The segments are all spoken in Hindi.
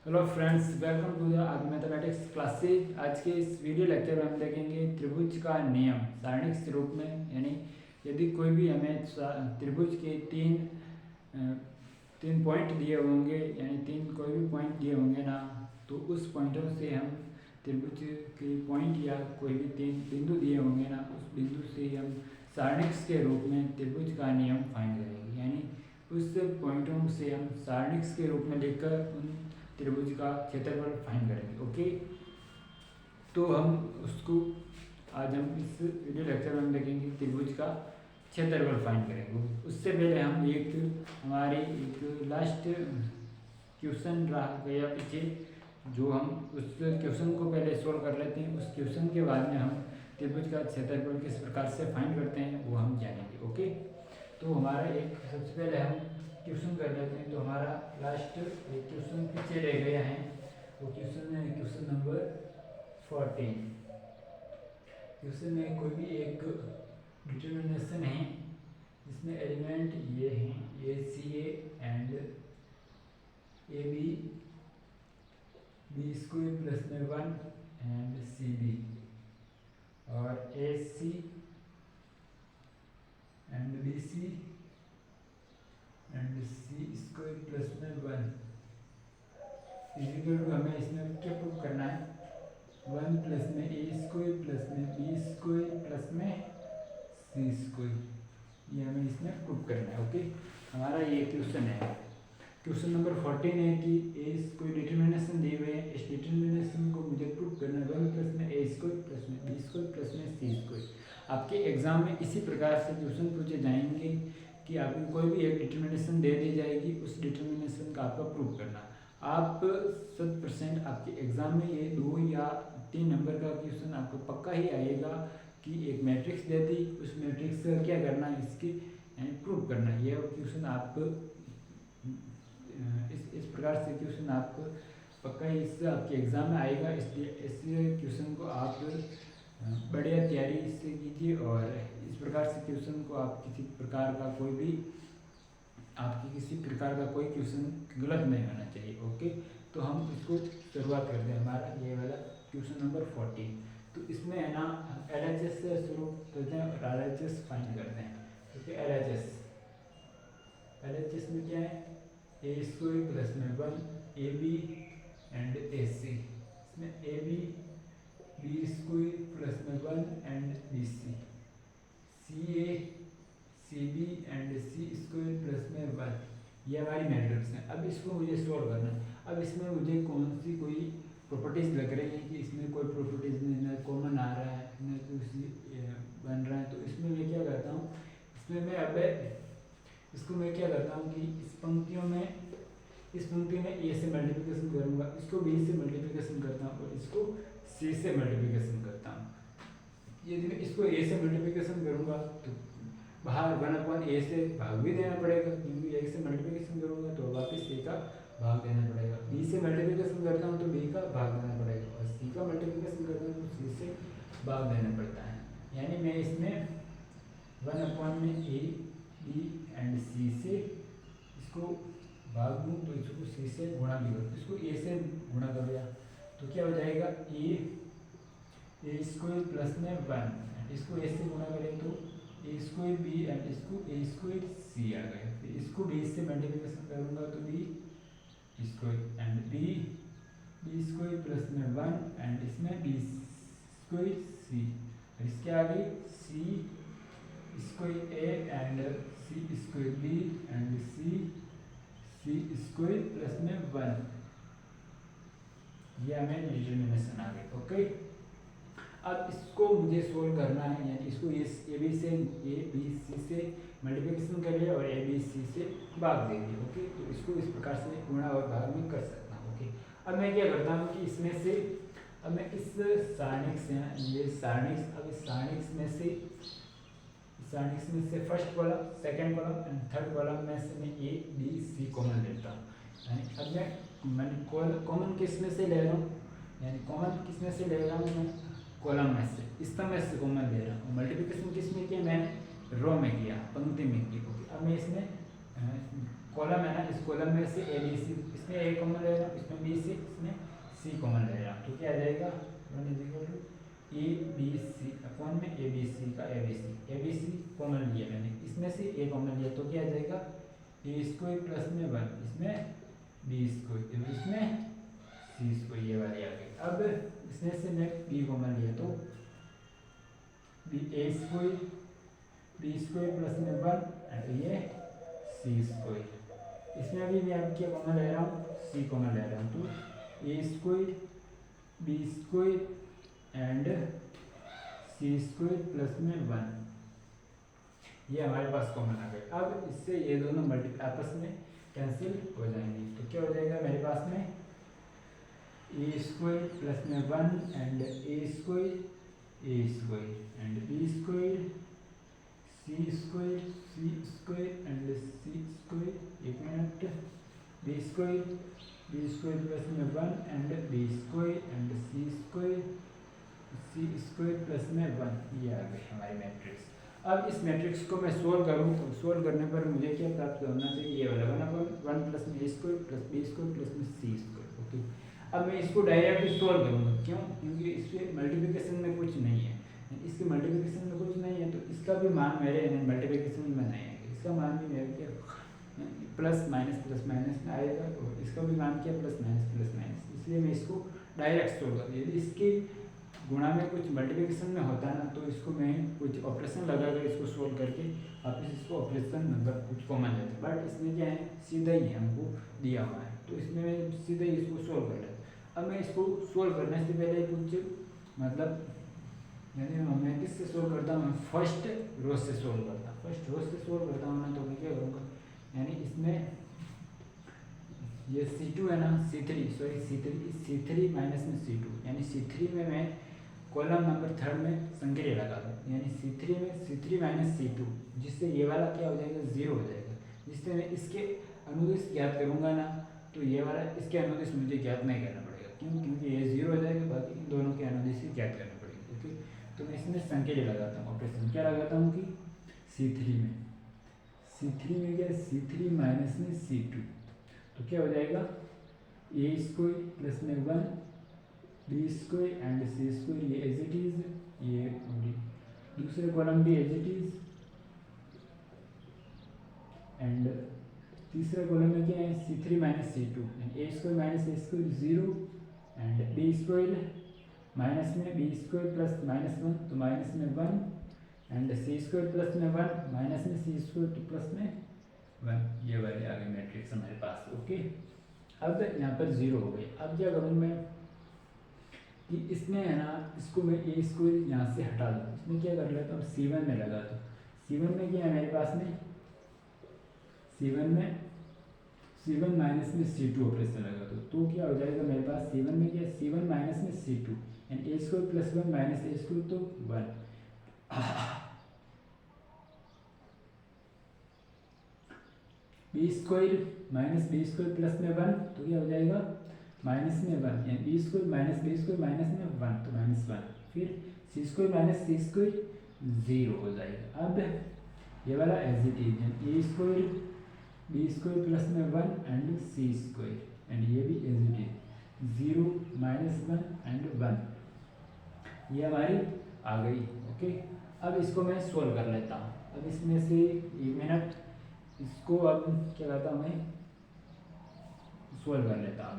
Hello friends, welcome to the mathematics classes. आज के इस वीडियो लेक्चर में हम देखेंगे त्रिभुज का नियम सारणिक रूप में। यानी यदि कोई भी हमें त्रिभुज के तीन पॉइंट दिए होंगे, यानी तीन कोई भी पॉइंट दिए होंगे ना, तो उस पॉइंटों से हम त्रिभुज के पॉइंट या कोई भी तीन बिंदु दिए होंगे ना, उस बिंदु से हम सारणिक के रूप में त्रिभुज का नियम फाइंड करेंगे। यानी उस पॉइंटों से हम सारणिक के रूप में लेकर उन त्रिभुज का क्षेत्रफल फाइंड करेंगे। ओके, तो हम उसको आज हम इस वीडियो लेक्चर में हम देखेंगे त्रिभुज का क्षेत्रफल फाइंड करेंगे। उससे पहले हम हमारे एक लास्ट क्वेश्चन रह गया पीछे, जो हम उस क्वेश्चन को पहले सोल्व कर लेते हैं। उस क्वेश्चन के बाद में हम त्रिभुज का क्षेत्रफल किस प्रकार से फाइंड करते हैं वो हम जानेंगे। ओके, तो हमारा एक सबसे पहले हम क्वेश्चन कर लेते हैं। तो हमारा लास्ट एक क्वेश्चन पीछे रह गया है, वो क्वेश्चन है क्वेश्चन नंबर 14। क्वेश्चन में कोई भी एक डिटर्मिनेशन है जिसमें एलिमेंट ये हैं A C and A B square plus में 1 एंड सी बी, और A C and B C and C square plus में 1 इजिकल टू हमें इसमें क्या प्रूव करना है, 1 प्लस में ए स्क्वायर प्लस में बी स्क्वायर प्लस में सी स्क्वायर, ये हमें इसमें प्रूव करना है। ओके, हमारा ये क्वेश्चन है। क्वेश्चन नंबर 14 है कि ए कोई डिटर्मिनेशन दिए हुए हैं, इस डिटर्मिनेशन को मुझे प्रूव करना है 1 प्लस में ए स्क्वायर प्लस में बी स्क्वायर प्लस में सी स्क्वायर। आपके एग्जाम में इसी प्रकार से क्वेश्चन पूछे जाएंगे कि आपको कोई भी एक डिटर्मिनेशन दे दी जाएगी, उस डिटर्मिनेशन का आपका प्रूव करना। आप 100% आपके एग्जाम में ये 2 या 3 नंबर का क्वेश्चन आपको पक्का ही आएगा कि एक मैट्रिक्स दे दी, उस मैट्रिक्स का क्या करना है, इसकी यानी प्रूव करना है। यह क्वेश्चन आप इस प्रकार से क्वेश्चन आपको पक्का ही इससे आपके एग्जाम में आएगा। इसलिए इस क्वेश्चन को आप बढ़िया तैयारी से कीजिए, और इस प्रकार से क्वेश्चन को आप किसी प्रकार का कोई भी क्वेश्चन गलत नहीं होना चाहिए। ओके, तो हम इसको शुरुआत करते हैं। हमारा ये वाला क्वेश्चन नंबर 14, तो इसमें है ना LHS से शुरू करते हैं और RHS फाइंड करते हैं। ठीक है, LHS में क्या है, ए स्क्वायर प्लस में 1 ए बी एंड ए सी, इसमें ए बी स्क्वायर प्लस में 1 and B C A C B and C square plus में 1, ये हमारी मैट्रिक्स है। अब इसको मुझे सॉल्व करना है। अब इसमें मुझे कौन सी कोई प्रॉपर्टीज लग रही है कि इसमें कोई प्रॉपर्टीज नहीं, न कॉमन आ रहा है न किसी बन रहा है, तो इसमें मैं क्या करता हूँ, इसमें मैं अब इसको मैं क्या करता हूँ कि इस पंक्ति में ए से मल्टीप्लिकेशन करूँगा, इसको बी से मल्टीप्लिकेशन करता हूँ और इसको सी से मल्टीप्लिकेशन करता हूँ। यदि मैं इसको ए से मल्टीप्लिकेशन करूँगा तो बाहर 1/a से भाग भी देना पड़ेगा, क्योंकि ए से मल्टीप्लिकेशन करूँगा तो वापस ए का भाग देना पड़ेगा। बी से मल्टीप्लिकेशन करता हूँ तो बी का भाग देना पड़ेगा, और सी का मल्टीप्लिकेशन करता हूँ तो सी से भाग देना पड़ता है। यानी मैं इसमें 1/a बी एंड सी से इसको भाग दूँ तो इसको सी से गुणा भी करूँ, इसको ए से गुणा कर दिया तो क्या हो जाएगा, ए स्क्वायर प्लस में 1, इसको ए से गुणा करें तो ए स्क्वायर बी एंड इसको ए स्क्वायर सी आ गया। फिर इसको बी से मल्टीप्लिकेशन करूँगा तो B square and B square plus में 1 एंड इसमें बी स्क्वायर सी, इसके आगे C square A and C square B and C square plus में 1, ये हमें डिटर्मिनेशन आ गई। ओके, अब इसको मुझे सोल्व करना है, यानी इसको ए बी सी से मल्टीप्लिकेशन कर लिया और ए बी सी से भाग दे दिया। ओके, तो इसको इस प्रकार से गुणा और भाग में कर सकता हूँ। ओके, अब मैं क्या करता हूँ कि इसमें से अब मैं इस सारणिक से ये सारणिक अब इस सारणिक में से first column, second column and third column में से मैं ए बी सी कॉमन लेता हूँ। यानी अब मैं कॉमन किस में से ले रहा हूँ, यानी कॉमन किस में से ले रहा हूँ, मैं कॉलम में से, स्तंभ में से कॉमन ले रहा हूँ। मल्टीप्लिकेशन किस में किया, मैंने रो में किया, पंक्ति में की। ओके, अब मैं इसमें कॉलम है ना, इस कॉलम में से ए बी सी, इसमें ए कॉमन ले रहा हूँ, इसमें बी से इसमें सी कॉमन ले रहा हूँ, तो क्या आ जाएगा 1 is equal to A B C upon में ए बी सी का ए बी सी कॉमन लिया मैंने, इसमें से ए कॉमन लिया तो क्या आ जाएगा ए स्क्वायर प्लस में 1, इसमें बी स्क्वायर, इसमें सी स्क्वायर, ये वाली आ गई। अब इसमें से मैं बी कॉमन लिया तो बी ए स्क्वायर बी स्क्वायर प्लस में 1 एंड ये सी स्क्वायर, इसमें भी मैं अब क्या कॉमन ले रहा हूँ सी कॉमन ले रहा हूँ, तो A square B square and C square plus में 1, ये हमारे पास कॉमन आ गए। अब इससे ये दोनों आपस में कैंसिल हो जाएंगे, तो क्या हो जाएगा मेरे पास में ए स्क्वायर प्लस में 1 and A square and B square C square and C square, एक मिनट, बी स्क्वायर प्लस में 1 and B square and C square plus में 1, ये आ गई हमारी मैट्रिक्स। अब इस मैट्रिक्स को मैं सोल्व करूँ तो सोल्व करने पर मुझे क्या प्राप्त होना चाहिए, ये वाला 1 प्लस में A square plus B square plus में सी स्क्वायर। ओके, अब मैं इसको डायरेक्ट सोल्व करूँगा, क्यों, क्योंकि इसके मल्टीप्लिकेशन में कुछ नहीं है, इसके मल्टीप्लिकेशन में कुछ नहीं है तो इसका भी मान मेरे मल्टीप्लिकेशन में नहीं आएगा, इसका मान भी मेरे क्या प्लस माइनस में आएगा, और इसका भी मान क्या प्लस माइनस, इसलिए मैं इसको डायरेक्ट सोल्व कर, यदि इसके गुणा में कुछ मल्टीप्लिकेशन में होता है ना तो इसको मैं कुछ ऑपरेशन लगाकर इसको सोल्व करके वापस इसको ऑपरेशन नंबर कुछ कॉमन लेते, बट इसमें क्या है सीधा ही हमको दिया हुआ है, तो इसमें मैं सीधा ही इसको सोल्व कर लेता। अब मैं इसको सोल्व करने से पहले कुछ मतलब यानी मैं किससे सोल्व करता हूँ, फर्स्ट रो से सोल्व करता हूँ, फर्स्ट रो से सोल्व करता हूँ ना, तो मैं क्या करूँगा, यानी इसमें ये C2 है ना, C3 माइनस में C2, यानी C3 में मैं कॉलम नंबर 3 में संक्रिय लगा दूँ, यानी C3 में C3 माइनस C2, जिससे ये वाला क्या हो जाएगा 0 हो जाएगा, जिससे मैं इसके अनुदिश ज्ञात करूँगा ना, तो ये वाला इसके अनुदिश मुझे ज्ञात नहीं करना पड़ेगा, क्यों, क्योंकि ये 0 हो जाएगा, बाकी इन दोनों के अनुदिश ही ज्ञात करना पड़ेगा। ओके, तो मैं इसमें संक्रिय लगाता हूँ, ऑपरेशन क्या लगाता हूँ कि C3 में क्या C3 माइनस में C2, तो क्या हो जाएगा ए स्क्वायर प्लस में 1 B square and C square, ये एज इट इज, ये दूसरे कॉलम भी एज इट इज, एंड तीसरे कॉलम में क्या है C3 minus C2 and A square minus A square 0 and B square minus में बी स्क्वायर प्लस माइनस 1 तो माइनस में 1 एंड सी स्क्वायर प्लस में 1 माइनस में सी स्क्वायर तो प्लस में 1, ये वाले आ गए मैट्रिक्स हमारे पास। ओके, अब यहाँ पर 0 हो गई। अब क्या करूँ मैं कि इसमें है ना, इसको मैं ए स्क्वायर यहाँ से हटा दूँ, इसमें क्या कर लेता हूँ C1 में लगा दूँ, C1 में क्या है मेरे पास में C1 माइनस में C2 ऑपरेशन लगा दो, तो क्या हो जाएगा मेरे पास C1 में क्या C1 माइनस में C2 and A square plus 1 minus A square तो 1, B square minus B square plus में 1 तो क्या हो जाएगा माइनस में 1 यानी B square minus B square minus में 1 तो माइनस 1, फिर C square minus C square 0 हो जाएगा। अब ये वाला as it is, A square B square plus में 1 एंड सी स्क्वायर एंड ये भी as it is 0 minus 1 and 1, ये हमारी आ गई। ओके, अब इसको मैं सोल्व कर लेता हूँ। अब इसमें से 1 मिनट इसको अब क्या करता हूँ मैं सोल्व कर लेता हूँ।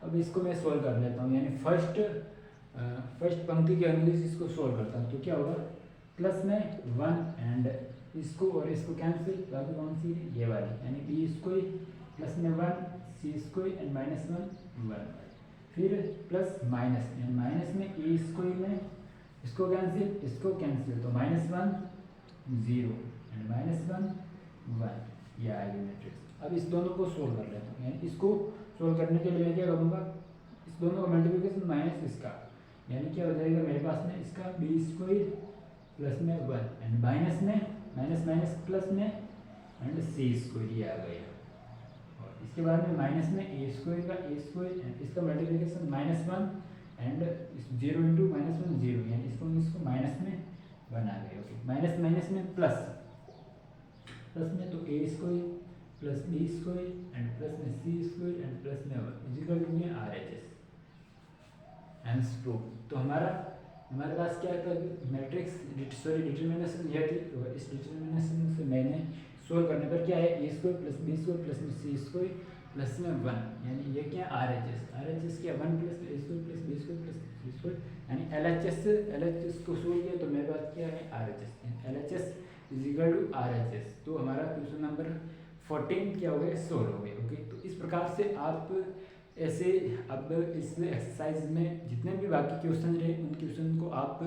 अब इसको मैं सोल्व कर लेता हूँ, यानी फर्स्ट पंक्ति के अनुदिश इसको सोल्व करता हूँ, तो क्या होगा प्लस में 1 एंड इसको और इसको कैंसिल, बाकी कौन सी ये वाली, यानी बी स्क्वायर प्लस में 1 सी स्क्वायर एंड माइनस 1 फिर प्लस माइनस एंड माइनस में ए स्क्वायर में इसको कैंसिल तो माइनस 1 0 एंड माइनस 1 ये आएगी मैट्रिक्स। अब इस दोनों को सोल्व कर लेता हूँ, यानी इसको सोल्व करने के लिए मैं क्या करूँगा, इस दोनों का मल्टीप्लिकेशन माइनस इसका, यानी क्या हो जाएगा मेरे पास में इसका बी स्क्वायर प्लस में 1 एंड माइनस में माइनस माइनस प्लस में एंड सी स्क्वायर ये आ गया, और इसके बाद में माइनस में ए स्क्वायर का ए स्क्वायर एंड इसका multiplication minus 1 and 0 into minus 1 0, यानी इसको माइनस में 1 आ गया। ओके, माइनस माइनस में प्लस में तो A square plus B square and plus में सी स्क्वायर एंड प्लस में 1 इजिकल -2। तो हमारे पास क्या था, मैट्रिक्स डिटर्मिनेशन यह थी। तो इस डिटर्मिनेशन से मैंने सोल्व करने पर क्या है, A square plus B square plus C square plus में 1, यानी ये क्या आर एच एस क्या 1 plus A square plus B square plus C square, यानी एल एच एस को सोल्व किया तो मेरे पास क्या है R H S, L H S is equal to R H S. तो हमारा क्वेश्चन नंबर 14 क्या हो गया, सोल्व हो गया। ओके, तो इस प्रकार से आप ऐसे अब इस एक्सरसाइज में जितने भी बाकी क्वेश्चन रहे उन क्वेश्चन को आप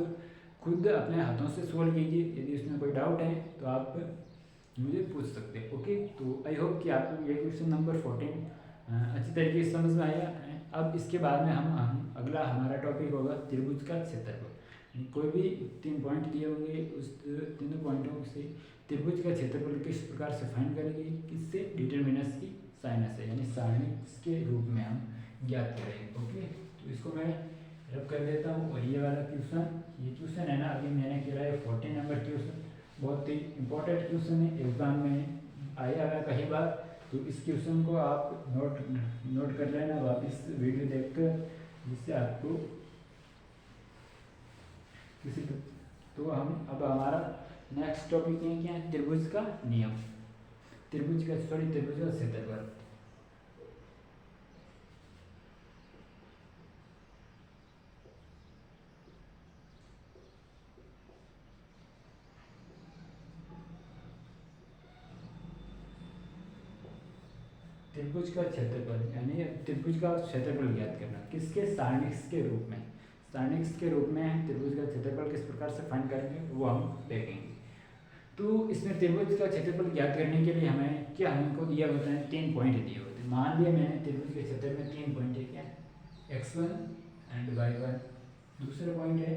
खुद अपने हाथों से सोल्व कीजिए। यदि उसमें कोई डाउट है तो आप मुझे पूछ सकते हैं। ओके, तो आई होप कि आपको ये क्वेश्चन नंबर 14 अच्छी तरीके से समझ में आया है। अब इसके बाद में हम अगला हमारा टॉपिक होगा त्रिभुज का क्षेत्रफल। कोई भी 3 पॉइंट दिए होंगे, उस तीनों पॉइंटों से त्रिभुज का क्षेत्रफल किस प्रकार से फाइंड करेंगे, किससे, डिटर्मिनेंट्स की सहायता से, यानी सारणिक के रूप में हम ज्ञात करेंगे। ओके, तो इसको मैं रब कर देता हूँ। और ये वाला क्वेश्चन, ये क्वेश्चन है ना, अभी मैंने किया है 14 नंबर क्वेश्चन, बहुत ही इंपॉर्टेंट क्वेश्चन है, एग्जाम में आया है कई बार। तो इस क्वेश्चन को आप नोट कर लेना वापस वीडियो देखकर, जिससे आपको किसी तो हम अब हमारा नेक्स्ट टॉपिक है क्या है, त्रिभुज का नियम, त्रिभुज का क्षेत्रफल। त्रिभुज का क्षेत्रफल यानी त्रिभुज का क्षेत्रफल ज्ञात करना, किसके, सारणिक के रूप में। सारणिक के रूप में त्रिभुज का क्षेत्रफल किस प्रकार से फाइंड करेंगे वो हम देखेंगे। तो इसमें त्रिभुज का क्षेत्रफल ज्ञात करने के लिए हमें क्या, हमको दिया होता है 3 पॉइंट दिए होते हैं। मान लिया मैंने त्रिभुज के क्षेत्र में 3 पॉइंट है, क्या, x1 एंड y1, दूसरा पॉइंट है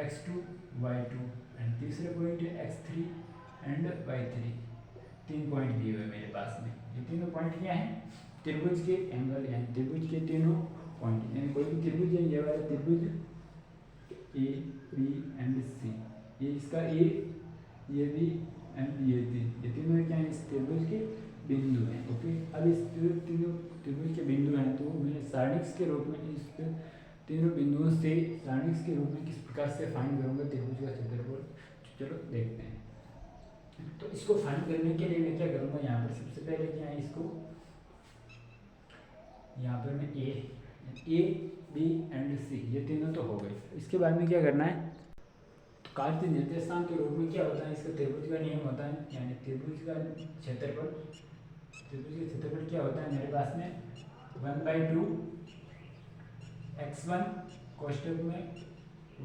x2 y2 एंड तीसरा पॉइंट है x3 एंड y3। 3 पॉइंट दिए हुए मेरे पास में। ये तीनों पॉइंट क्या है, त्रिभुज के एंगल, यानी त्रिभुज के तीनों पॉइंट, यानी कोई भी त्रिभुज है, ये वाला त्रिभुज ए बी एंड सी, ये इसका ए, ये बी एंड ये सी, ये तीनों क्या है, इस त्रिभुज के बिंदु हैं। ओके, अब इस तीनों त्रिभुज के बिंदु हैं, तो मैंने सारणिक के रूप में इस तीनों बिंदुओं से सारणिक के रूप में किस प्रकार से फाइंड करूँगा त्रिभुज का क्षेत्रफल, चलो देखते हैं। तो इसको फाइंड करने के लिए मैं क्या करूँगा, यहाँ पर सबसे पहले क्या है, इसको यहाँ पर मैं ए बी एंड सी, ये तीनों तो हो गए। इसके बाद में क्या करना है, तो कार्तीय निर्देशांक के रूप में क्या होता है, इसका त्रिभुज का नियम होता है, यानी त्रिभुज का क्षेत्रफल, त्रिभुज का क्षेत्रफल क्या होता है मेरे पास में 1/2 x1 कोष्टक में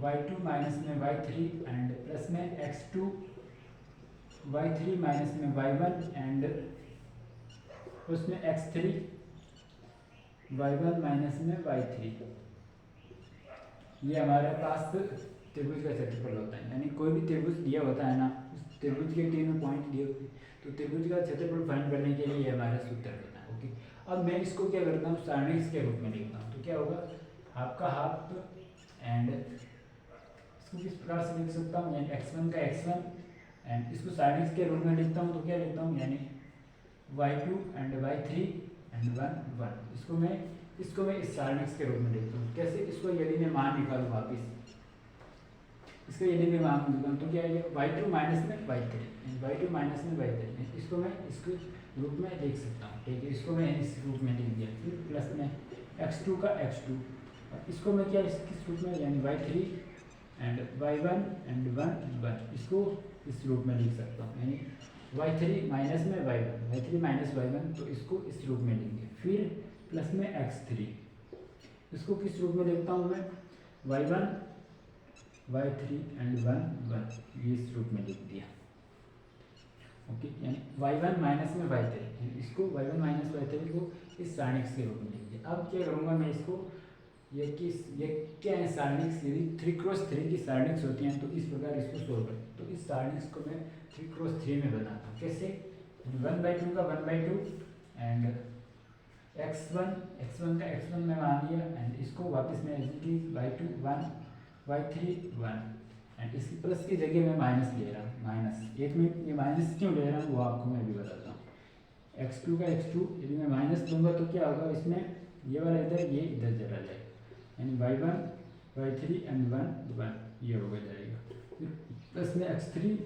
y2 माइनस में y3 एंड प्लस में x2 y3 माइनस में y1 एंड उसमें x3 y1 माइनस में y3। ये हमारे पास त्रिभुज का क्षेत्रफल होता है, यानी कोई भी त्रिभुज दिया होता है ना, उस त्रिभुज के तीनों पॉइंट दिए होते हैं, तो त्रिभुज का क्षेत्रफल फाइंड करने के लिए हमारा सूत्र होता है। ओके, अब मैं इसको क्या करता हूँ, सारणिक के रूप में लिखता हूँ। तो क्या होगा, हाफ का हाफ एंड इसको किस प्रकार से लिख सकता हूँ, यानी x1 का x1 एंड इसको सारणिक के रूप में लिखता हूँ। तो क्या लिखता हूँ, यानी y2 एंड y3 एंड 1 1। इसको मैं इस सारणिक के रूप में लिखता हूँ। कैसे, इसको यदि मैं मान निकालूँ वापिस, इसको यदि मैं मान निकालूँ तो क्या है, y2 माइनस में y3, y2 माइनस में y3, इसको मैं इसके रूप में लिख सकता हूँ। ठीक है, इसको मैं इस रूप में लिख दिया। फिर प्लस में x2 का x2, इसको मैं क्या किस रूप में, यानी y3 एंड y1 एंड 1 1, इसको इस रूप में लिख सकता हूँ, यानी y3 माइनस में y1, y3 माइनस y1, तो इसको इस रूप में लिख दिया। फिर प्लस में x3, इसको किस रूप में लिखता हूँ मैं, y1 y3 एंड 1 1, ये इस रूप में लिख दिया। ओके, यानी y1 माइनस में y3, इसको y1 माइनस y3 को इस सारणिक के रूप में लिख दिया। अब क्या करूँगा मैं, इसको ये क्या है, सारणिक, यदि 3x3 की सारणिक होती हैं तो इस प्रकार इसको सोल्व करें। तो इस सारणिक को मैं 3x3 में बनाता हूँ। कैसे, 1/2 का 1/2 एंड x1 का x1 में मान लिया एंड इसको वापस मैं y2 1 y3 1 एंड इसकी प्लस की जगह मैं माइनस ले रहा हूँ। माइनस एक मिनट, ये माइनस क्यों ले रहा हूँ वो आपको मैं भी बताता हूँ। x2 का x2 यदि मैं माइनस दूंगा तो क्या होगा, इसमें ये वाला इधर, ये इधर चला जाएगा, यानी y1 y3 एंड 1 1, ये हो जाएगा। फिर प्लस में x3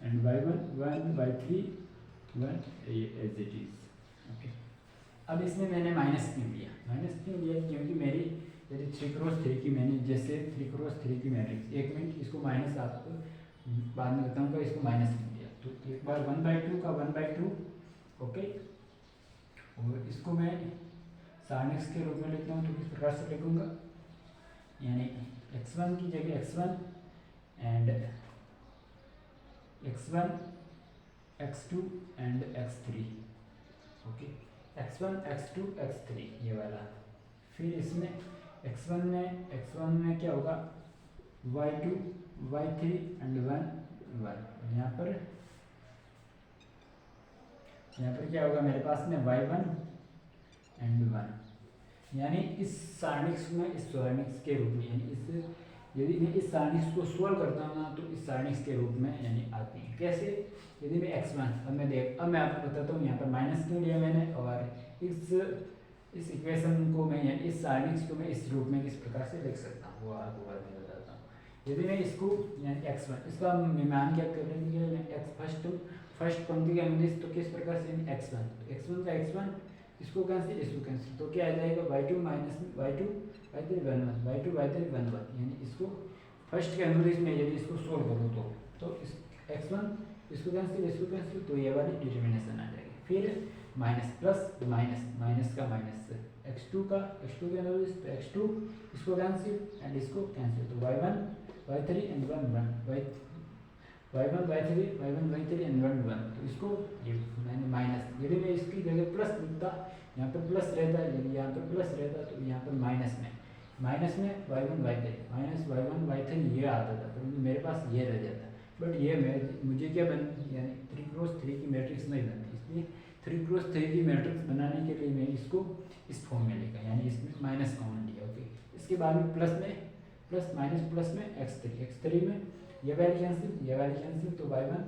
एंड y1 1 y3 1, ये एज इट इज। ओके, अब इसमें मैंने माइनस क्यों लिया? माइनस क्यों लिया? क्योंकि मेरी यदि 3x3 की मैंने जैसे 3x3 की मैट्रिक्स, एक मिनट इसको माइनस आपको बाद में बताऊंगा, इसको माइनस क्यों लिया। तो एक बार 1/2 का 1/2, ओके, और इसको मैं sin x के रूप में लिखता हूँ। तो किस प्रकार से लिखूंगा, यानी x1 की जगह x1 and x1 x2 and x3, okay, x1 x2 x3 ये वाला। फिर इसमें x1 में क्या होगा, y2 y3 एंड 1 1। यहाँ पर क्या होगा मेरे पास में y1 एंड 1, यानी इस सारणिक्स में इस सारणिक्स के रूप में, यानी इस यदि मैं इस सारणिक्स को सोल्व करता हूँ ना तो इस सारणिक्स के रूप में यानी आती है। कैसे? यदि मैं x1, अब मैं आपको बताता हूँ यहाँ पर माइनस क्यों लिया मैंने, और इस इक्वेशन को मैं यानी इस सारणिक्स को मैं इस रूप में किस प्रकार से लिख सकता हूँ वो आपको बाद में बताता हूँ। यदि मैं इसको यानी x1, इसका मान क्या कर रहे हैं, फर्स्ट पंक्ति के अनुदिश, तो किस प्रकार से x1, तो x1 का x1, इसको कैंसिल इसको कैंसिल, तो क्या आ जाएगा y2 minus y2 y3 1 1 y2 y3 1 1, यानी इसको फर्स्ट के अनुदिश में यदि इसको सोल्व करो तो इस x1 इसको कैंसिल, तो ये वाली डिटर्मिनेशन आ जाएगी। फिर माइनस प्लस माइनस का माइनस x2 के अनुदिश, तो x2 इसको कैंसिल एंड इसको कैंसिल, तो y1 y3 and 1 1 y1 y3 and 1 1, तो इसको ये मैंने माइनस, यदि मैं इसकी जगह प्लस लिखता, यहाँ पर प्लस रहता है, यदि यहाँ पर प्लस रहता तो यहाँ पर माइनस में y1 y3 minus y1 y3 ये आता था, तो मेरे पास ये रह जाता। बट ये मुझे क्या बन, यानी 3x3 की मैट्रिक्स नहीं बनती, इसलिए 3x3 की मैट्रिक्स बनाने के लिए मैं इसको इस फॉर्म में लिखा, यानी इसमें माइनस कॉमन लिया। ओके, इसके बाद में प्लस में x3 में ये वैल्यू कैंसिल, तो y1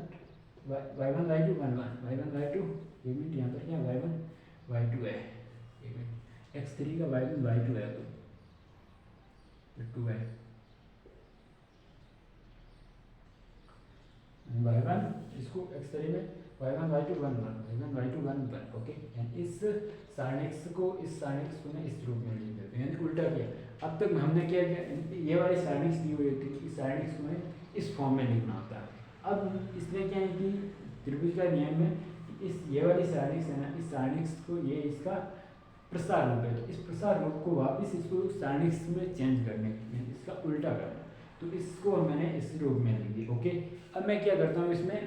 y2 1 1 y1 y2, एक मिनट यहाँ पर क्या y1 y2 है, एक मिनट x3 का y1 y2 है, तो 2 है y1, इसको x3 में y1 y2 1 1 ओके, यानी इस सारणिक्स को मैं इस रूप में लिख देते हैं, यानी उल्टा किया। अब तक हमने क्या किया, ये वाली सारणिक्स दी हुई थी, इस सारणिक्स में इस फॉर्म में लिखना होता है। अब इसमें क्या है कि त्रिभुज का नियम है कि ये वाली सारणिक्स है ना, इस सारणिक्स को ये इसका प्रसार रूप है, तो इस प्रसार रूप को वापस इसको सारणिक्स में चेंज करने के लिए इसका उल्टा करना, तो इसको मैंने इस रूप में लिख दी। ओके, अब मैं क्या करता हूँ इसमें,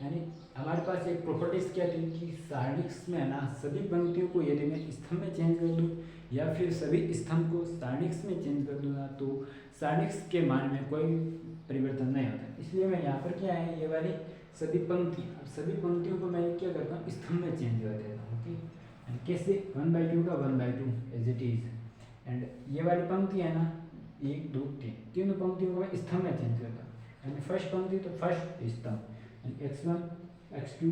यानी हमारे पास एक प्रॉपर्टीज क्या थी कि सारणिक्स में है ना, सभी पंक्तियों को यदि मैं स्तंभ में चेंज कर दूँ या फिर सभी स्तंभ को सारणिक्स में चेंज कर दूँगा तो सारणिक्स के मान में कोई परिवर्तन नहीं होता। इसलिए मैं यहाँ पर क्या है, ये वाली सभी पंक्तियों को मैं क्या करता हूँ, स्तंभ में चेंज कर देता हूँ। ओके, कैसे 1/2 का 1/2 एज इट इज, एंड ये वाली पंक्ति है ना 1 2 3 तीनों पंक्तियों को मैं स्तंभ में चेंज करता हूँ, यानी फर्स्ट पंक्ति तो फर्स्ट स्तंभ x1 x2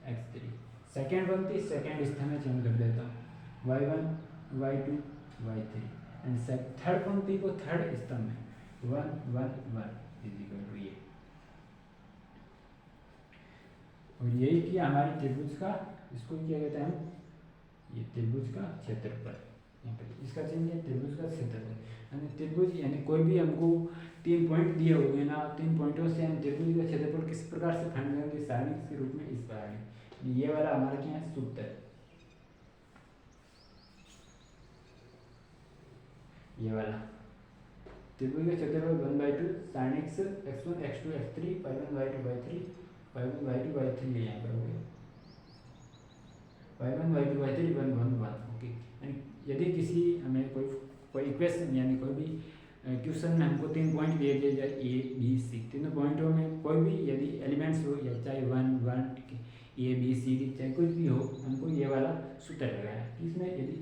x3, सेकेंड पंक्ति सेकेंड स्तंभ में चेंज कर देता हूँ y1 y2 y3, and third पंक्ति को थर्ड स्तंभ में 1 1 1 इक्वल टू ये। और यही किया हमारी त्रिभुज का, इसको क्या कहते हैं हम, ये त्रिभुज का क्षेत्रफल, यहाँ पर इसका चेंज है त्रिभुज का क्षेत्रफल, यानी त्रिभुज यानी कोई भी हमको 3 पॉइंट दिए हुए ना, 3 पॉइंटों से हम त्रिभुज का क्षेत्रफल किस प्रकार से फाइंड करेंगे, सारणिक्स के रूप में इस प्रकार है। ये वाला हमारा क्या है, सूत्र है, ये वाला त्रिभुज का क्षेत्रफल 1/2 सारणिक्स x1 x2 x3 y1 y2 y3 y1 y2 y3 है, यहाँ पर हो गया y1 y2 y3 1 1 1। ओके, यदि किसी हमें कोई इक्वेशन यानी कोई भी क्वेश्चन में हमको 3 पॉइंट दिए दिए जाए ए बी सी, तीनों पॉइंटों में कोई भी यदि एलिमेंट्स हो या चाहे 1 1 ए बी सी डी चाहे कुछ भी हो, हमको ये वाला सूत्र लगाया है। इसमें यदि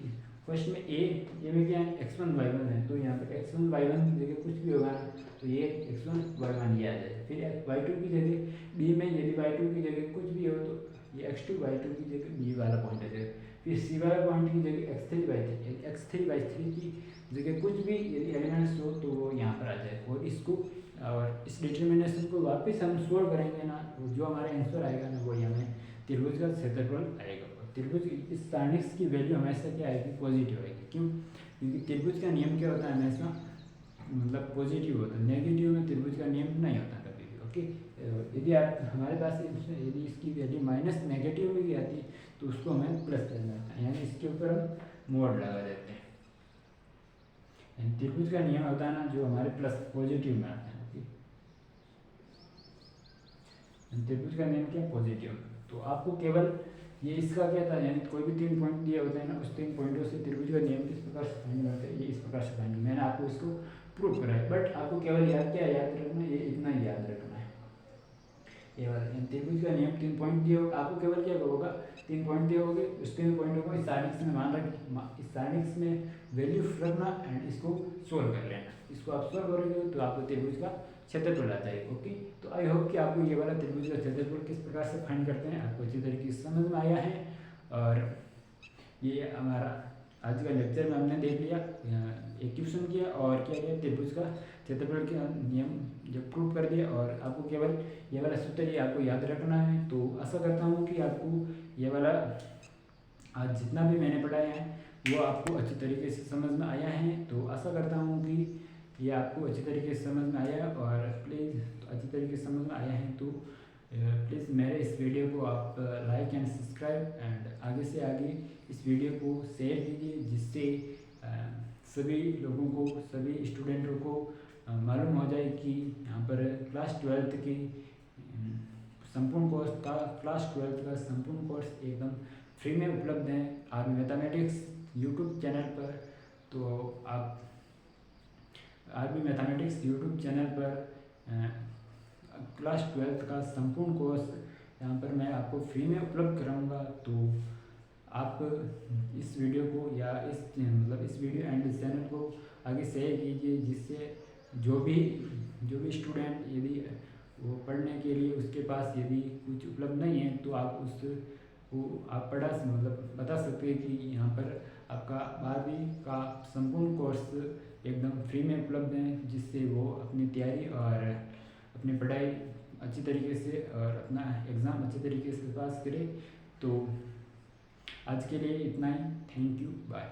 फर्स्ट में ये में क्या है x1 y1 है, तो यहाँ पर x1 y1 की जगह कुछ भी होगा ना, तो ये x1 y1 ये आ जाए। फिर y2 की जगह b में यदि y2 की जगह कुछ भी हो तो ये x2 y2 की जगह b वाला पॉइंट आ जाएगा। फिर c वाला पॉइंट की जगह x3 y3 H3 की जगह कुछ भी यदि एलिमेंट्स हो तो वो यहाँ पर आ जाए, और इसको और इस डिटर्मिनेशन को वापस हम सोल्व करेंगे ना, तो जो हमारा आंसर आएगा ना वो हमें त्रिभुज का क्षेत्रफल आएगा। और त्रिभुज इस सारणिक की वैल्यू हमेशा क्या आएगी, पॉजिटिव आएगी। क्यों? क्योंकि त्रिभुज का नियम क्या होता है, हमेशा मतलब पॉजिटिव होता है, नेगेटिव में त्रिभुज का नियम नहीं होता कभी भी। ओके, यदि आप हमारे पास यदि इसकी वैल्यू माइनस नेगेटिव में भी आती तो उसको हमें प्लस करना होता है, यानी इसके ऊपर हम मोड लगा देते हैं। त्रिभुज का नियम होता है ना जो हमारे प्लस पॉजिटिव में आता है। त्रिभुज का नियम क्या, पॉजिटिव। तो आपको केवल ये इसका क्या था, यानी कोई भी 3 पॉइंट दिए होते हैं ना, उस 3 पॉइंटों से त्रिभुज का नियम किस प्रकार से फाइंड करते हैं, ये इस प्रकार से फाइंड, मैंने आपको इसको प्रूव करा है। बट आपको केवल याद क्या याद रखना है, ये इतना ही याद रखना है, ये वाला त्रिभुज का नियम 3 पॉइंट दिए होगा, आपको केवल क्या होगा, 3 पॉइंट दिए होंगे, उस 3 पॉइंटों को इस सारणिक में मान रख, इस सारणिक में वैल्यू रखना एंड इसको सोल्व कर लेना। इसको आप सोल्व करोगे तो आपको त्रिभुज का क्षेत्रफल आता है। ओके, तो आई होप कि आपको ये वाला त्रिभुज का क्षेत्रफल किस प्रकार से फाइंड करते हैं आपको अच्छी तरीके से समझ में आया है। और ये हमारा आज का लेक्चर में हमने देख लिया, एक क्वेश्चन किया और क्या किया, त्रिभुज का क्षेत्रफल के नियम जब प्रूव कर दिया, और आपको केवल ये वाला सूत्र ये आपको याद रखना है। तो आशा करता हूँ कि आपको ये वाला आज जितना भी मैंने पढ़ाया है वो आपको अच्छी तरीके से समझ में आया है। तो आशा करता हूँ कि ये आपको अच्छी तरीके से समझ में आया, और प्लीज़ तो अच्छी तरीके से समझ में आया है तो प्लीज़ मेरे इस वीडियो को आप लाइक एंड सब्सक्राइब एंड आगे से आगे इस वीडियो को शेयर कीजिए, जिससे सभी लोगों को, सभी स्टूडेंटों को मालूम हो जाए कि यहाँ पर क्लास 12th की संपूर्ण कोर्स का, क्लास 12th का संपूर्ण कोर्स एकदम फ्री में उपलब्ध है आर्मी मैथमेटिक्स यूट्यूब चैनल पर। तो आप आर्मी मैथमेटिक्स यूट्यूब चैनल पर क्लास 12th का संपूर्ण कोर्स यहाँ पर मैं आपको फ्री में उपलब्ध कराऊंगा। तो आप इस वीडियो को या इस मतलब इस वीडियो एंड इस चैनल को आगे शेयर कीजिए, जिससे जो भी स्टूडेंट यदि वो पढ़ने के लिए उसके पास यदि कुछ उपलब्ध नहीं है तो आप उसको आप मतलब बता सकते हैं कि यहाँ पर आपका 12वीं का संपूर्ण कोर्स एकदम फ्री में उपलब्ध है, जिससे वो अपनी तैयारी और अपनी पढ़ाई अच्छी तरीके से और अपना एग्ज़ाम अच्छी तरीके से पास करे। तो आज के लिए इतना ही, थैंक यू, बाय।